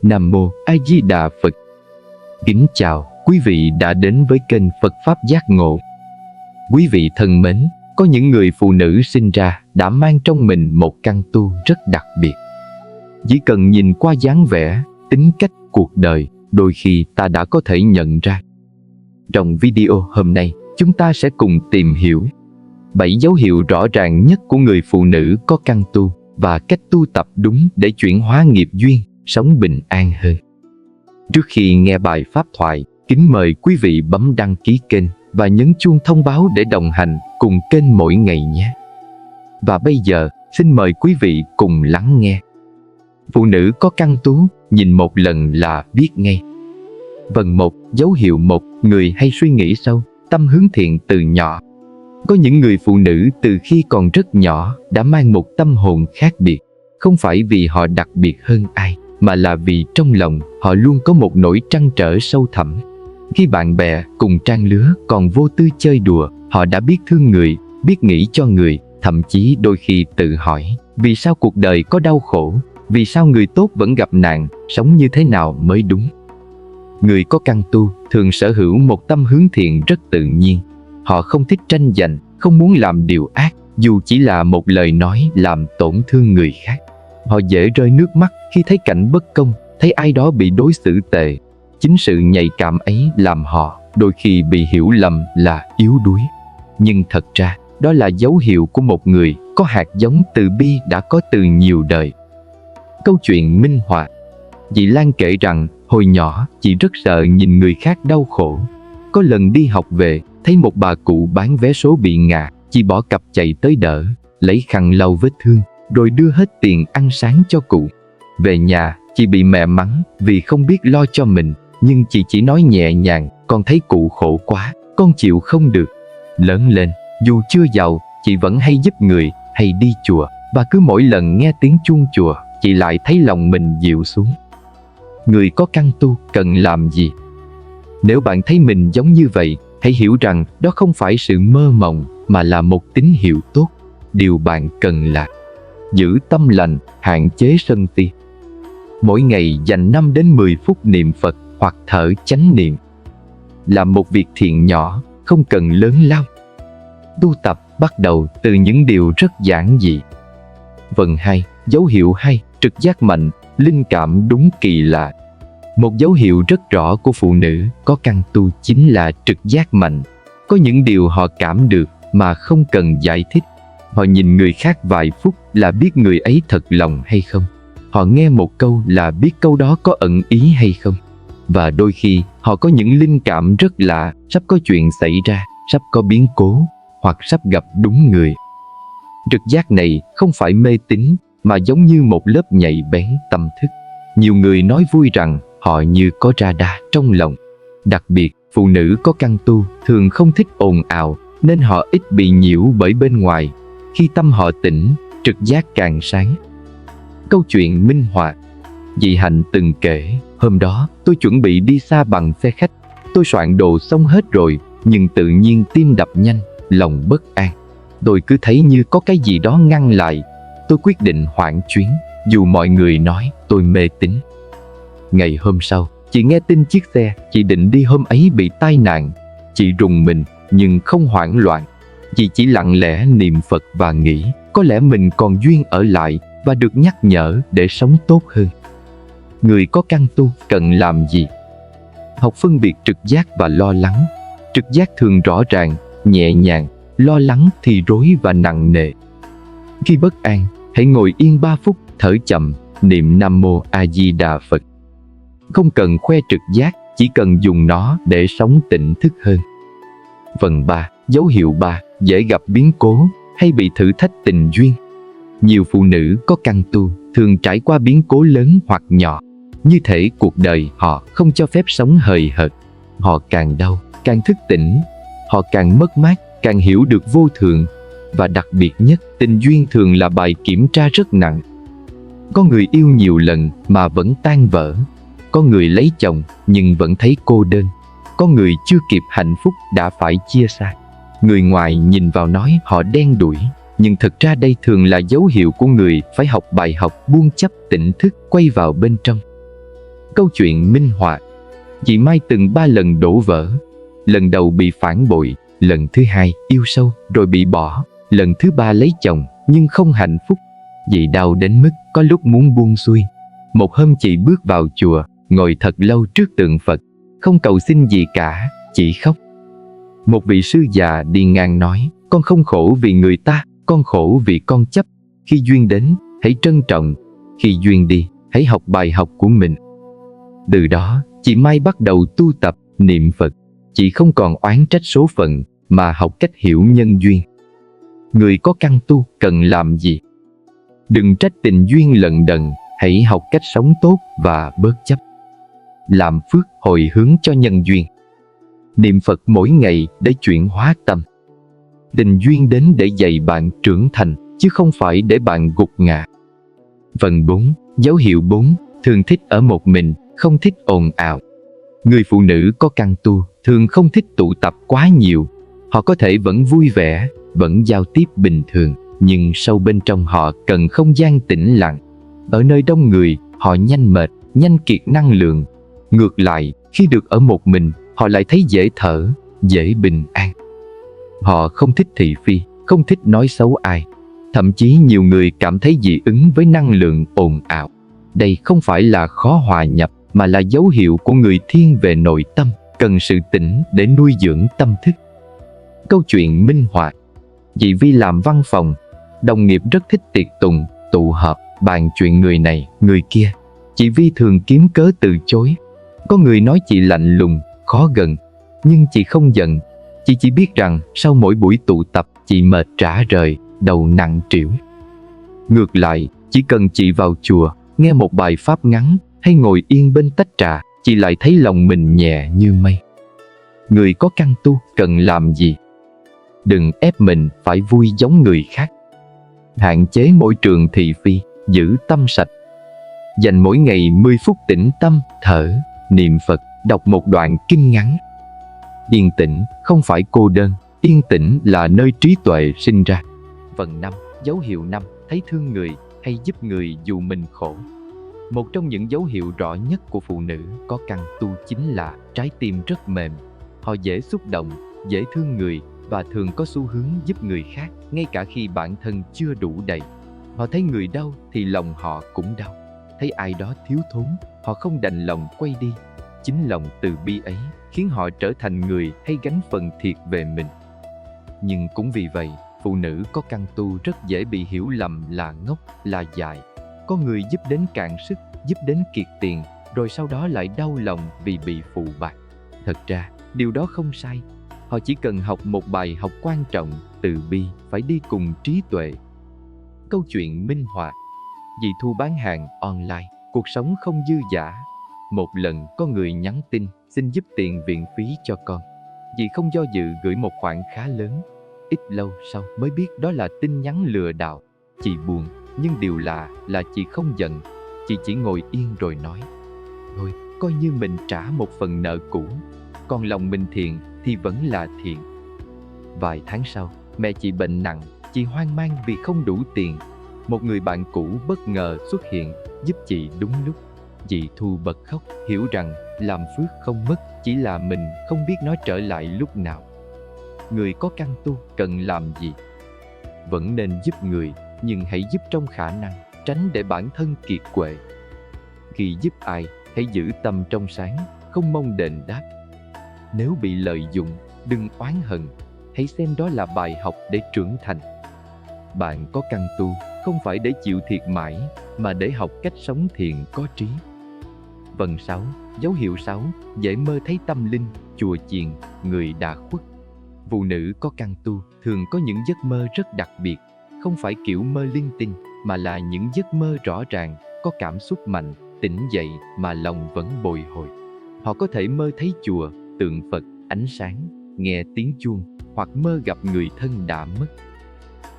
Nam Mô A Di Đà Phật. Kính chào quý vị đã đến với kênh Phật Pháp Giác Ngộ. Quý vị thân mến, có những người phụ nữ sinh ra đã mang trong mình một căn tu rất đặc biệt. Chỉ cần nhìn qua dáng vẻ, tính cách, cuộc đời, đôi khi ta đã có thể nhận ra. Trong video hôm nay, chúng ta sẽ cùng tìm hiểu 7 dấu hiệu rõ ràng nhất của người phụ nữ có căn tu và cách tu tập đúng để chuyển hóa nghiệp duyên, sống bình an hơn. Trước khi nghe bài pháp thoại, kính mời quý vị bấm đăng ký kênh và nhấn chuông thông báo để đồng hành cùng kênh mỗi ngày nhé. Và bây giờ, xin mời quý vị cùng lắng nghe. Phụ nữ có căn tú, nhìn một lần là biết ngay. Vần 1, dấu hiệu 1, người hay suy nghĩ sâu, tâm hướng thiện từ nhỏ. Có những người phụ nữ từ khi còn rất nhỏ đã mang một tâm hồn khác biệt, không phải vì họ đặc biệt hơn ai, mà là vì trong lòng họ luôn có một nỗi trăn trở sâu thẳm. Khi bạn bè cùng trang lứa còn vô tư chơi đùa, họ đã biết thương người, biết nghĩ cho người, thậm chí đôi khi tự hỏi, vì sao cuộc đời có đau khổ, vì sao người tốt vẫn gặp nạn, sống như thế nào mới đúng. Người có căn tu thường sở hữu một tâm hướng thiện rất tự nhiên. Họ không thích tranh giành, không muốn làm điều ác, dù chỉ là một lời nói làm tổn thương người khác. Họ dễ rơi nước mắt khi thấy cảnh bất công, thấy ai đó bị đối xử tệ. Chính sự nhạy cảm ấy làm họ đôi khi bị hiểu lầm là yếu đuối. Nhưng thật ra, đó là dấu hiệu của một người có hạt giống từ bi đã có từ nhiều đời. Câu chuyện minh họa. Chị Lan kể rằng, hồi nhỏ, chị rất sợ nhìn người khác đau khổ. Có lần đi học về, thấy một bà cụ bán vé số bị ngã, chị bỏ cặp chạy tới đỡ, lấy khăn lau vết thương, rồi đưa hết tiền ăn sáng cho cụ. Về nhà, chị bị mẹ mắng vì không biết lo cho mình, nhưng chị chỉ nói nhẹ nhàng, con thấy cụ khổ quá, con chịu không được. Lớn lên, dù chưa giàu, chị vẫn hay giúp người, hay đi chùa, và cứ mỗi lần nghe tiếng chuông chùa, chị lại thấy lòng mình dịu xuống. Người có căn tu cần làm gì? Nếu bạn thấy mình giống như vậy, hãy hiểu rằng đó không phải sự mơ mộng, mà là một tín hiệu tốt. Điều bạn cần là giữ tâm lành, hạn chế sân si. Mỗi ngày dành 5 đến 10 phút niệm Phật hoặc thở chánh niệm. Làm một việc thiện nhỏ, không cần lớn lao. Tu tập bắt đầu từ những điều rất giản dị. Vần 2, dấu hiệu 2, trực giác mạnh, linh cảm đúng kỳ lạ. Một dấu hiệu rất rõ của phụ nữ có căn tu chính là trực giác mạnh. Có những điều họ cảm được mà không cần giải thích. Họ nhìn người khác vài phút là biết người ấy thật lòng hay không. Họ nghe một câu là biết câu đó có ẩn ý hay không. Và đôi khi họ có những linh cảm rất lạ, sắp có chuyện xảy ra, sắp có biến cố, hoặc sắp gặp đúng người. Trực giác này không phải mê tín, mà giống như một lớp nhạy bén tâm thức. Nhiều người nói vui rằng họ như có radar trong lòng. Đặc biệt, phụ nữ có căn tu thường không thích ồn ào, nên họ ít bị nhiễu bởi bên ngoài. Khi tâm họ tỉnh, trực giác càng sáng. Câu chuyện minh họa. Chị Hạnh từng kể, hôm đó tôi chuẩn bị đi xa bằng xe khách. Tôi soạn đồ xong hết rồi, nhưng tự nhiên tim đập nhanh, lòng bất an. Tôi cứ thấy như có cái gì đó ngăn lại. Tôi quyết định hoãn chuyến, dù mọi người nói tôi mê tín. Ngày hôm sau, chị nghe tin chiếc xe chị định đi hôm ấy bị tai nạn. Chị rùng mình, nhưng không hoảng loạn. Chị chỉ lặng lẽ niệm Phật và nghĩ, có lẽ mình còn duyên ở lại và được nhắc nhở để sống tốt hơn. Người có căn tu cần làm gì? Học phân biệt trực giác và lo lắng. Trực giác thường rõ ràng, nhẹ nhàng, lo lắng thì rối và nặng nề. Khi bất an, hãy ngồi yên 3 phút, thở chậm, niệm Nam Mô A Di Đà Phật. Không cần khoe trực giác, chỉ cần dùng nó để sống tỉnh thức hơn. Phần 3, dấu hiệu 3, dễ gặp biến cố hay bị thử thách tình duyên. Nhiều phụ nữ có căn tu thường trải qua biến cố lớn hoặc nhỏ. Như thể cuộc đời họ không cho phép sống hời hợt. Họ càng đau, càng thức tỉnh. Họ càng mất mát, càng hiểu được vô thường. Và đặc biệt nhất, tình duyên thường là bài kiểm tra rất nặng. Có người yêu nhiều lần mà vẫn tan vỡ. Có người lấy chồng nhưng vẫn thấy cô đơn. Có người chưa kịp hạnh phúc đã phải chia xa. Người ngoài nhìn vào nói họ đen đủi, nhưng thực ra đây thường là dấu hiệu của người phải học bài học buông chấp tỉnh thức quay vào bên trong. Câu chuyện minh họa. Chị Mai từng 3 lần đổ vỡ. Lần đầu bị phản bội, lần thứ 2 yêu sâu rồi bị bỏ, lần thứ 3 lấy chồng nhưng không hạnh phúc. Chị đau đến mức có lúc muốn buông xuôi. Một hôm chị bước vào chùa, ngồi thật lâu trước tượng Phật, không cầu xin gì cả, chỉ khóc. Một vị sư già đi ngang nói: con không khổ vì người ta, con khổ vì con chấp. Khi duyên đến, hãy trân trọng. Khi duyên đi, hãy học bài học của mình. Từ đó, chị Mai bắt đầu tu tập, niệm Phật. Chị không còn oán trách số phận, mà học cách hiểu nhân duyên. Người có căn tu cần làm gì? Đừng trách tình duyên lận đận, hãy học cách sống tốt và bớt chấp. Làm phước hồi hướng cho nhân duyên. Niệm Phật mỗi ngày để chuyển hóa tâm. Tình duyên đến để dạy bạn trưởng thành, chứ không phải để bạn gục ngã. Phần 4. Dấu hiệu 4. Thường thích ở một mình, không thích ồn ào. Người phụ nữ có căn tu thường không thích tụ tập quá nhiều. Họ có thể vẫn vui vẻ, vẫn giao tiếp bình thường, nhưng sâu bên trong họ cần không gian tĩnh lặng. Ở nơi đông người, họ nhanh mệt, nhanh kiệt năng lượng. Ngược lại, khi được ở một mình, họ lại thấy dễ thở, dễ bình an. Họ không thích thị phi, không thích nói xấu ai. Thậm chí nhiều người cảm thấy dị ứng với năng lượng ồn ào. Đây không phải là khó hòa nhập, mà là dấu hiệu của người thiên về nội tâm, cần sự tĩnh để nuôi dưỡng tâm thức. Câu chuyện minh họa. Chị Vi làm văn phòng, đồng nghiệp rất thích tiệc tùng, tụ họp, bàn chuyện người này, người kia. Chị Vi thường kiếm cớ từ chối. Có người nói chị lạnh lùng, khó gần, nhưng chị không giận. Chị chỉ biết rằng sau mỗi buổi tụ tập, chị mệt rã rời, đầu nặng trĩu. Ngược lại, chỉ cần chị vào chùa, nghe một bài pháp ngắn hay ngồi yên bên tách trà, chị lại thấy lòng mình nhẹ như mây. Người có căn tu cần làm gì? Đừng ép mình phải vui giống người khác. Hạn chế môi trường thị phi, giữ tâm sạch. Dành mỗi ngày 10 phút tĩnh tâm, thở, niệm Phật, đọc một đoạn kinh ngắn. Yên tĩnh không phải cô đơn, yên tĩnh là nơi trí tuệ sinh ra. Phần 5. Dấu hiệu 5. Thấy thương người hay giúp người dù mình khổ. Một trong những dấu hiệu rõ nhất của phụ nữ có căn tu chính là trái tim rất mềm. Họ dễ xúc động, dễ thương người và thường có xu hướng giúp người khác, ngay cả khi bản thân chưa đủ đầy. Họ thấy người đau thì lòng họ cũng đau. Thấy ai đó thiếu thốn, họ không đành lòng quay đi. Chính lòng từ bi ấy khiến họ trở thành người hay gánh phần thiệt về mình. Nhưng cũng vì vậy, phụ nữ có căn tu rất dễ bị hiểu lầm là ngốc, là dại. Có người giúp đến cạn sức, giúp đến kiệt tiền, rồi sau đó lại đau lòng vì bị phụ bạc. Thật ra, điều đó không sai. Họ chỉ cần học một bài học quan trọng, từ bi phải đi cùng trí tuệ. Câu chuyện minh họa. Dì Thu bán hàng online, cuộc sống không dư dả. Một lần có người nhắn tin xin giúp tiền viện phí cho con. Dì không do dự gửi một khoản khá lớn. Ít lâu sau mới biết đó là tin nhắn lừa đảo. Chị buồn, nhưng điều lạ là chị không giận. Chị chỉ ngồi yên rồi nói: thôi, coi như mình trả một phần nợ cũ. Còn lòng mình thiện thì vẫn là thiện. Vài tháng sau, mẹ chị bệnh nặng. Chị hoang mang vì không đủ tiền. Một người bạn cũ bất ngờ xuất hiện, giúp chị đúng lúc. Chị Thu bật khóc, hiểu rằng làm phước không mất, chỉ là mình không biết nó trở lại lúc nào. Người có căn tu cần làm gì? Vẫn nên giúp người, nhưng hãy giúp trong khả năng, tránh để bản thân kiệt quệ. Khi giúp ai, hãy giữ tâm trong sáng, không mong đền đáp. Nếu bị lợi dụng, đừng oán hận, hãy xem đó là bài học để trưởng thành. Bạn có căn tu không phải để chịu thiệt mãi, mà để học cách sống thiện có trí. Phần 6. Dấu hiệu 6. Dễ mơ thấy tâm linh, chùa chiền, người đã khuất. Phụ nữ có căn tu thường có những giấc mơ rất đặc biệt, không phải kiểu mơ linh tinh, mà là những giấc mơ rõ ràng, có cảm xúc mạnh, tỉnh dậy mà lòng vẫn bồi hồi. Họ có thể mơ thấy chùa, tượng Phật, ánh sáng, nghe tiếng chuông, hoặc mơ gặp người thân đã mất.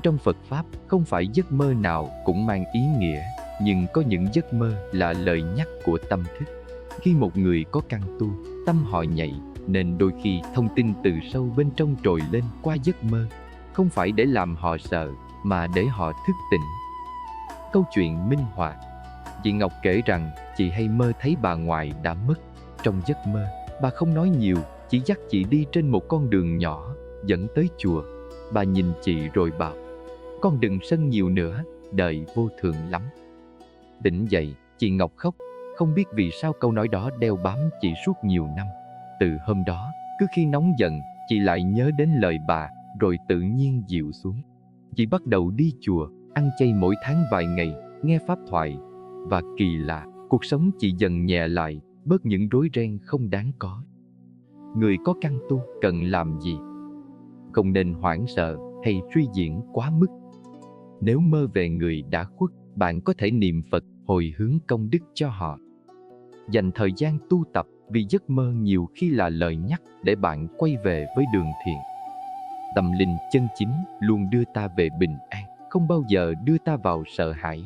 Trong Phật Pháp, không phải giấc mơ nào cũng mang ý nghĩa, nhưng có những giấc mơ là lời nhắc của tâm thức. Khi một người có căn tu, tâm họ nhạy, nên đôi khi thông tin từ sâu bên trong trồi lên qua giấc mơ, không phải để làm họ sợ, mà để họ thức tỉnh. Câu chuyện minh họa. Chị Ngọc kể rằng chị hay mơ thấy bà ngoại đã mất. Trong giấc mơ, bà không nói nhiều, chỉ dắt chị đi trên một con đường nhỏ dẫn tới chùa. Bà nhìn chị rồi bảo: "Con đừng sân nhiều nữa, đời vô thường lắm." Tỉnh dậy, chị Ngọc khóc, không biết vì sao câu nói đó đeo bám chị suốt nhiều năm. Từ hôm đó, cứ khi nóng giận, chị lại nhớ đến lời bà, rồi tự nhiên dịu xuống. Chị bắt đầu đi chùa, ăn chay mỗi tháng vài ngày, nghe pháp thoại. Và kỳ lạ, cuộc sống chị dần nhẹ lại, bớt những rối ren không đáng có. Người có căn tu cần làm gì? Không nên hoảng sợ hay suy diễn quá mức. Nếu mơ về người đã khuất, bạn có thể niệm Phật hồi hướng công đức cho họ. Dành thời gian tu tập, vì giấc mơ nhiều khi là lời nhắc để bạn quay về với đường thiện. Tâm linh chân chính luôn đưa ta về bình an, không bao giờ đưa ta vào sợ hãi.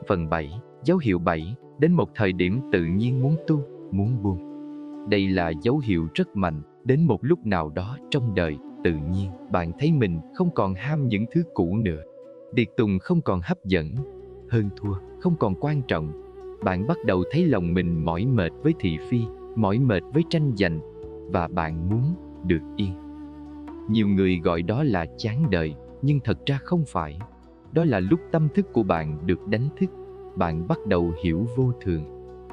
Phần 7. Dấu hiệu 7. Đến một thời điểm tự nhiên muốn tu, muốn buông. Đây là dấu hiệu rất mạnh. Đến một lúc nào đó trong đời, tự nhiên bạn thấy mình không còn ham những thứ cũ nữa. Tiệc tùng không còn hấp dẫn, hơn thua không còn quan trọng. Bạn bắt đầu thấy lòng mình mỏi mệt với thị phi, mỏi mệt với tranh giành, và bạn muốn được yên. Nhiều người gọi đó là chán đời, nhưng thật ra không phải. Đó là lúc tâm thức của bạn được đánh thức. Bạn bắt đầu hiểu vô thường.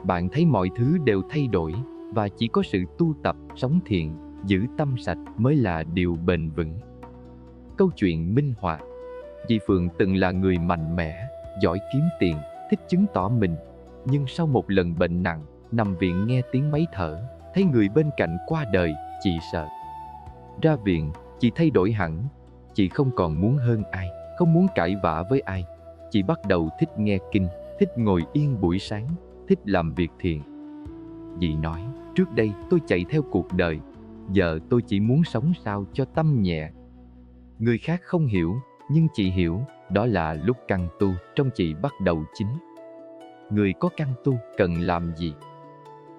Bạn thấy mọi thứ đều thay đổi, và chỉ có sự tu tập, sống thiện, giữ tâm sạch mới là điều bền vững. Câu chuyện minh họa. Chị Phượng từng là người mạnh mẽ, giỏi kiếm tiền, thích chứng tỏ mình. Nhưng sau một lần bệnh nặng, nằm viện nghe tiếng máy thở, thấy người bên cạnh qua đời, chị sợ. Ra viện, chị thay đổi hẳn. Chị không còn muốn hơn ai, không muốn cãi vã với ai. Chị bắt đầu thích nghe kinh, thích ngồi yên buổi sáng, thích làm việc thiện. Chị nói, trước đây tôi chạy theo cuộc đời, giờ tôi chỉ muốn sống sao cho tâm nhẹ. Người khác không hiểu, nhưng chị hiểu, đó là lúc căn tu trong chị bắt đầu chín. Người có căn tu cần làm gì?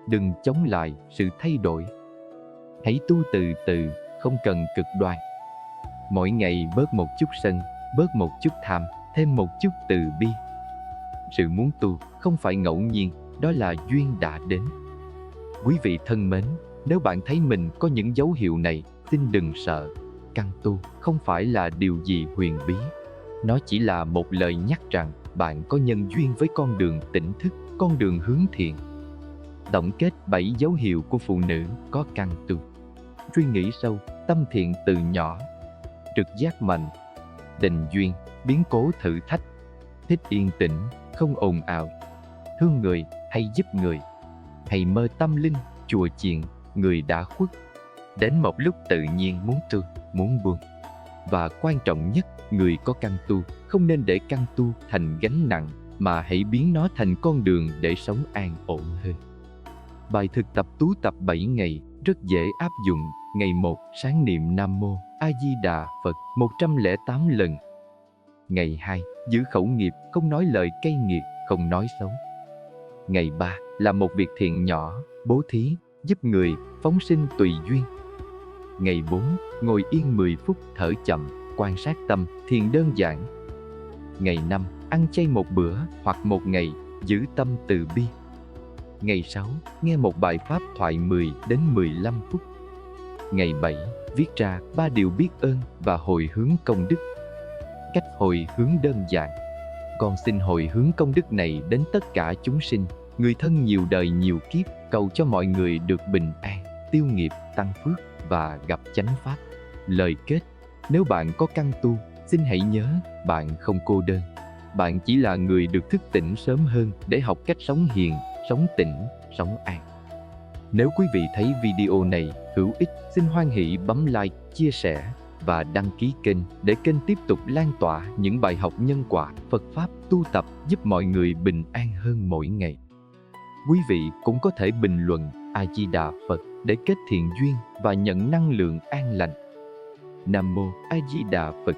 Đừng chống lại sự thay đổi. Hãy tu từ từ, không cần cực đoan. Mỗi ngày bớt một chút sân, bớt một chút tham, thêm một chút từ bi. Sự muốn tu không phải ngẫu nhiên, đó là duyên đã đến. Quý vị thân mến, nếu bạn thấy mình có những dấu hiệu này, xin đừng sợ. Căn tu không phải là điều gì huyền bí. Nó chỉ là một lời nhắc rằng bạn có nhân duyên với con đường tỉnh thức, con đường hướng thiện. Tổng kết 7 dấu hiệu của phụ nữ có căn tu. Suy nghĩ sâu, tâm thiện từ nhỏ, trực giác mạnh, tình duyên, biến cố thử thách, thích yên tĩnh, không ồn ào, thương người hay giúp người, hay mơ tâm linh, chùa chiền, người đã khuất. Đến một lúc tự nhiên muốn tu, muốn buông. Và quan trọng nhất, người có căn tu không nên để căn tu thành gánh nặng, mà hãy biến nó thành con đường để sống an ổn hơn. Bài thực tập tú tập 7 ngày rất dễ áp dụng. Ngày 1, sáng niệm Nam Mô A Di Đà Phật 108 lần. Ngày 2, giữ khẩu nghiệp, không nói lời cay nghiệt, không nói xấu. Ngày 3, làm một việc thiện nhỏ, bố thí, giúp người, phóng sinh tùy duyên. Ngày 4, ngồi yên 10 phút, thở chậm, quan sát tâm, thiền đơn giản. Ngày 5, ăn chay một bữa hoặc một ngày, giữ tâm từ bi. Ngày 6, nghe một bài pháp thoại 10 đến 15 phút. Ngày 7, viết ra 3 điều biết ơn và hồi hướng công đức. Cách hồi hướng đơn giản. Con xin hồi hướng công đức này đến tất cả chúng sinh, người thân nhiều đời nhiều kiếp, cầu cho mọi người được bình an, tiêu nghiệp, tăng phước và gặp chánh pháp. Lời kết. Nếu bạn có căn tu, xin hãy nhớ, bạn không cô đơn. Bạn chỉ là người được thức tỉnh sớm hơn để học cách sống hiền, sống tĩnh, sống an. Nếu quý vị thấy video này hữu ích, xin hoan hỷ bấm like, chia sẻ và đăng ký kênh để kênh tiếp tục lan tỏa những bài học nhân quả, Phật Pháp, tu tập giúp mọi người bình an hơn mỗi ngày. Quý vị cũng có thể bình luận A Di Đà Phật để kết thiện duyên và nhận năng lượng an lành. Nam Mô A Di Đà Phật.